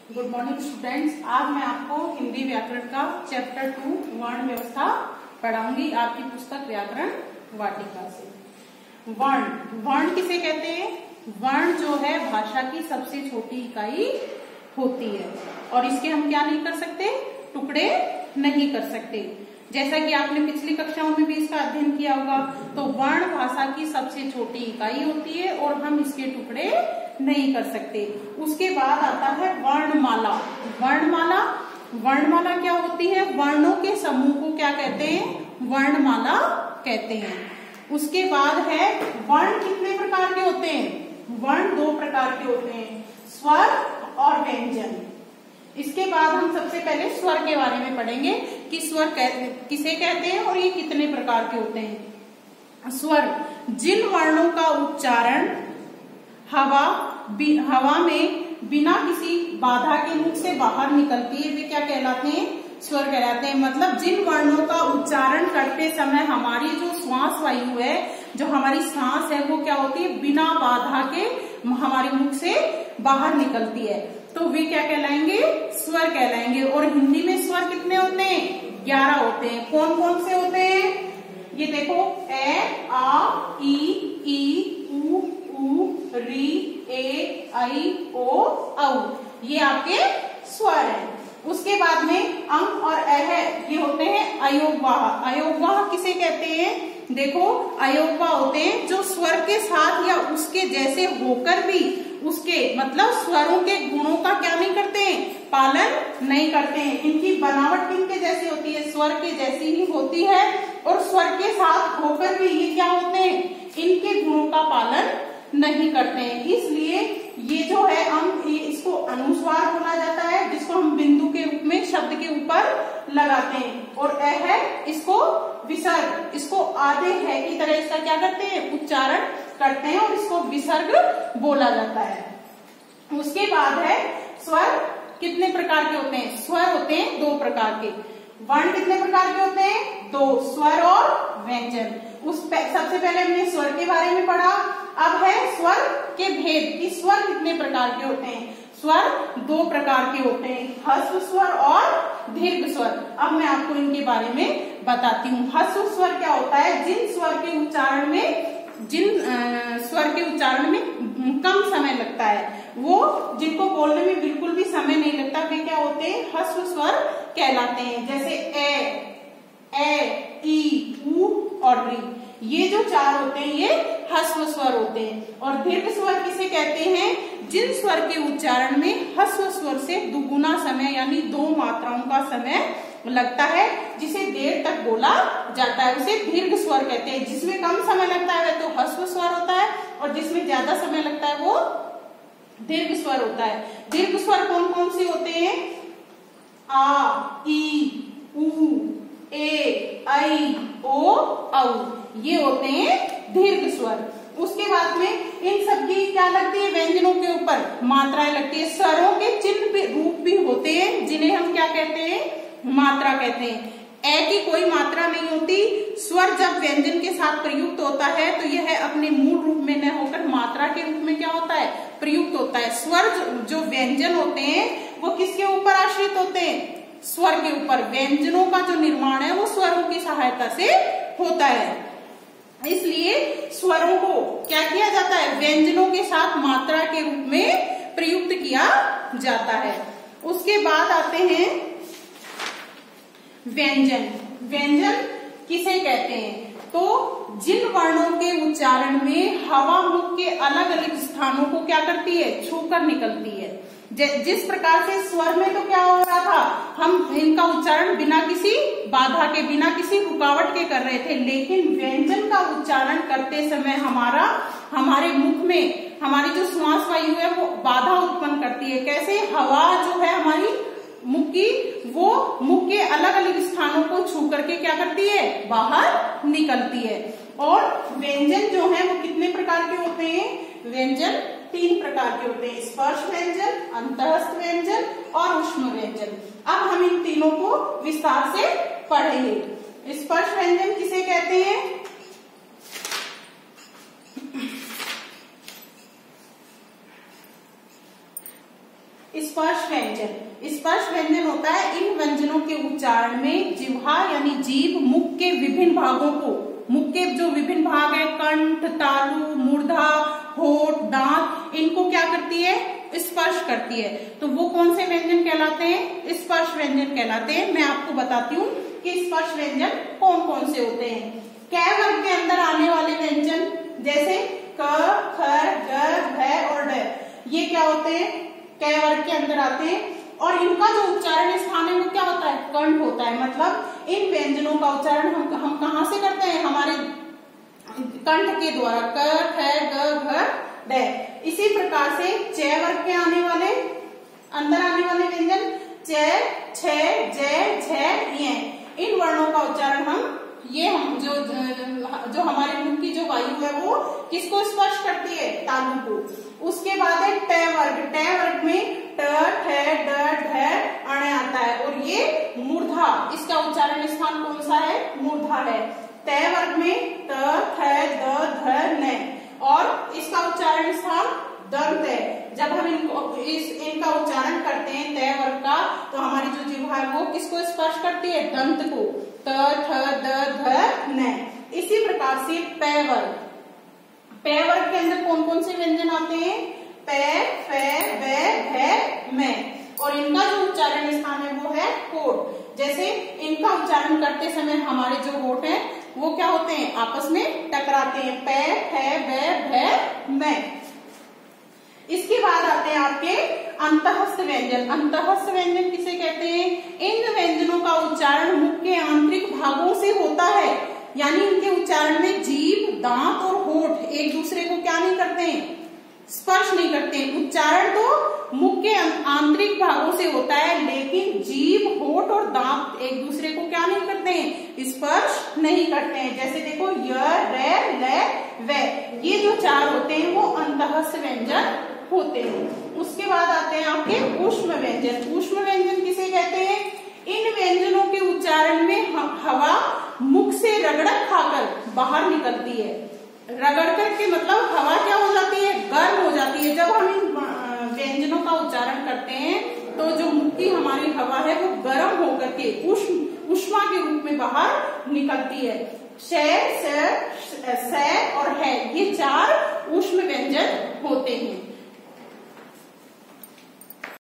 Good morning students. आज मैं आपको हिंदी व्याकरण का चैप्टर 2 वर्ण व्यवस्था पढ़ाऊंगी आपकी पुस्तक व्याकरण वाटिका से। वर्ण किसे कहते हैं? वर्ण जो है भाषा की सबसे छोटी इकाई होती है और इसके हम क्या नहीं कर सकते, टुकड़े नहीं कर सकते। जैसा कि आपने पिछली कक्षाओं में भी इसका अध्ययन किया होगा, तो वर्ण भाषा की सबसे छोटी इकाई होती है और हम इसके टुकड़े नहीं कर सकते। उसके बाद आता है वर्णमाला। वर्णमाला क्या होती है? वर्णों के समूह को क्या कहते हैं? वर्णमाला कहते हैं। उसके बाद है वर्ण कितने प्रकार के होते हैं? वर्ण 2 प्रकार के होते हैं, स्वर और व्यंजन। इसके बाद हम सबसे पहले स्वर के बारे में पढ़ेंगे कि स्वर किसे कहते हैं और ये कितने प्रकार के होते हैं। स्वर जिन वर्णों का उच्चारण हवा में बिना किसी बाधा के मुख से बाहर निकलती है, वे क्या कहलाते हैं? स्वर कहलाते हैं। मतलब जिन वर्णों का उच्चारण करते समय हमारी जो श्वास वायु है, जो हमारी सांस है, वो क्या होती है? बिना बाधा के हमारे मुख से बाहर निकलती है, तो वे क्या कहलाएंगे? स्वर कहलाएंगे। और हिंदी में स्वर कितने होते हैं? 11 होते हैं। कौन कौन से होते हैं? ये देखो, ए, आ, ई, उ, री, ए, आई, ओ, औ, ये आपके स्वर हैं। उसके बाद में अंग और अह, ये होते हैं अयोगवाह। अयोगवाह किसे कहते हैं? देखो, अयोगवाह होते हैं जो स्वर के साथ या उसके जैसे होकर भी उसके मतलब स्वरों के गुणों का क्या नहीं करते हैं? पालन नहीं करते हैं। इनकी बनावट किनके जैसी होती है? स्वर के जैसी ही होती है और स्वर के साथ होकर भी ये क्या होते हैं? इनके गुणों का पालन नहीं करते हैं। इसलिए ये जो है अंग, ये इसको अनुस्वार बोला जाता है, जिसको हम बिंदु के रूप में शब्द के ऊपर लगाते हैं। और अह, इसको विसर्ग, इसको आधे है की तरह इसका क्या करते हैं? उच्चारण करते हैं और इसको विसर्ग बोला जाता है। उसके बाद है स्वर कितने प्रकार के होते हैं? स्वर होते हैं 2 प्रकार के। वर्ण कितने प्रकार के होते हैं? 2, स्वर और व्यंजन। सबसे पहले हमने स्वर के बारे में पढ़ा। अब है स्वर के भेद कि स्वर कितने प्रकार के होते हैं। स्वर 2 प्रकार के होते हैं, ह्रस्व स्वर और दीर्घ स्वर। अब मैं आपको इनके बारे में बताती हूँ। ह्रस्व स्वर क्या होता है? जिन स्वर के उच्चारण में कम समय लगता है, वो जिनको बोलने में बिल्कुल भी समय नहीं लगता, वे क्या होते हैं? ह्रस्व स्वर कहलाते हैं। जैसे ए, ई, उ और री, ये जो 4 होते हैं ये ह्रस्व स्वर होते हैं। और दीर्घ स्वर किसे कहते हैं? जिन स्वर के उच्चारण में ह्रस्व स्वर से दुगुना समय यानी 2 मात्राओं का समय लगता है, जिसे देर तक बोला जाता है, उसे दीर्घ स्वर कहते हैं। जिसमें कम समय लगता है तो ह्रस्व स्वर होता है और जिसमें ज्यादा समय लगता है वो दीर्घ स्वर होता है। दीर्घ स्वर कौन कौन से होते हैं? आ, ई, उ, ए, आई, ओ, औ, ये होते हैं दीर्घ स्वर। उसके बाद में इन सबकी क्या लगती है? व्यंजनों के ऊपर मात्राएं लगती है। स्वरों के चिन्ह रूप भी होते हैं, जिन्हें हम क्या कहते हैं? मात्रा कहते हैं। ए की कोई मात्रा नहीं होती। स्वर जब व्यंजन के साथ प्रयुक्त होता है तो यह अपने मूल रूप में न होकर मात्रा के रूप में क्या होता है? प्रयुक्त होता है। स्वर जो व्यंजन होते हैं वो किसके ऊपर आश्रित होते हैं? स्वर के ऊपर। व्यंजनों का जो निर्माण है वो स्वरों की सहायता से होता है। इसलिए स्वरों को क्या किया जाता है? व्यंजनों के साथ मात्रा के रूप में प्रयुक्त किया जाता है। उसके बाद आते हैं व्यंजन। व्यंजन किसे कहते हैं? तो जिन वर्णों के उच्चारण में हवा मुख के अलग अलग स्थानों को क्या करती है? छूकर निकलती है। जिस प्रकार से स्वर में तो क्या हो रहा था, हम इनका उच्चारण बिना किसी बाधा के, बिना किसी रुकावट के कर रहे थे, लेकिन व्यंजन का उच्चारण करते समय हमारे मुख में हमारी जो श्वास वायु है वो बाधा उत्पन्न करती है। कैसे? हवा जो है हमारी मुख की, वो मुख के अलग अलग स्थानों को छू करके क्या करती है? बाहर निकलती है। और व्यंजन जो है वो कितने प्रकार के होते हैं? व्यंजन 3 प्रकार के होते हैं, स्पर्श व्यंजन, अंतःस्थ व्यंजन और ऊष्म व्यंजन। अब हम इन तीनों को विस्तार से पढ़ेंगे। स्पर्श व्यंजन किसे कहते हैं? स्पर्श व्यंजन। स्पर्श व्यंजन होता है इन व्यंजनों के उच्चारण में जिह्वा यानी जीभ मुख के विभिन्न भागों को, मुख के जो विभिन्न भाग है कंठ, तालु, मूर्धा, होठ, दांत, इनको क्या करती है, स्पर्श करती है। तो वो कौन से व्यंजन कहलाते हैं, स्पर्श व्यंजन कहलाते हैं। मैं आपको बताती हूँ कि स्पर्श व्यंजन कौन कौन से होते हैं। क वर्ग के अंदर आने वाले व्यंजन जैसे क, ख, ग, घ और ढ, ये क्या होते हैं, क वर्ग के अंदर आते हैं और इनका जो उच्चारण स्थान है वो क्या होता है, कंठ होता है। मतलब इन व्यंजनों का उच्चारण हम कहाँ से करते हैं, हमारे कंठ के द्वारा, क, ख, ग, घ, ढ। इसी प्रकार से च वर्ग के अंदर आने वाले व्यंजन च, छ, ज, झ, य, इन वर्णों का उच्चारण हम जो हमारे मुख की जो वायु है वो किसको स्पर्श करती है, तालु को। उसके बाद है ट वर्ग। ट वर्ग में ट, ठ, ड, ढ, अण आता है और ये मूर्धा, इसका उच्चारण स्थान कौन सा है, मूर्धा है। त वर्ग में त, थ, द, ध, न और इसका उच्चारण स्थान दंत है। जब हम इनका उच्चारण करते हैं त वर्ग का, तो हमारी जो जिह्वा है वो किसको स्पर्श करती है, दंत को, त, थ, द, ध, न। इसी प्रकार से प वर्ग। प वर्ग के अंदर कौन कौन से व्यंजन आते हैं, प, फ, ब, भ, म और इनका जो उच्चारण स्थान है वो है होठ। जैसे इनका उच्चारण करते समय हमारे जो होठ हैं वो क्या होते हैं, आपस में टकराते हैं, प, फ, ब, भ, म। इसके बाद आते हैं आपके अंतःस्थ व्यंजन। अंतःस्थ व्यंजन किसे कहते हैं, इन व्यंजनों का उच्चारण मुख के आंतरिक भागों से होता है, यानी इनके उच्चारण में जीभ, दांत और होठ एक दूसरे को क्या नहीं करते हैं, स्पर्श नहीं करते हैं। उच्चारण तो मुख के आंतरिक भागों से होता है, लेकिन जीभ, होठ और दांत एक दूसरे को क्या नहीं करते हैं, स्पर्श नहीं करते हैं। जैसे देखो य, र, ल, व, ये जो चार होते हैं वो अंतःस्थ व्यंजन होते हैं। उसके बाद आते हैं आपके ऊष्म व्यंजन। ऊष्म व्यंजन किसे कहते हैं, इन व्यंजनों के उच्चारण में हवा मुख से रगड़क खाकर बाहर निकलती है। रगड़ करके मतलब हवा क्या हो जाती है, गर्म हो जाती है। जब हम इन व्यंजनों का उच्चारण करते हैं तो जो मुख की हमारी हवा है वो गर्म होकर के उष्मा के रूप में बाहर निकलती है। श, स और है, ये चार ऊष्म व्यंजन होते हैं।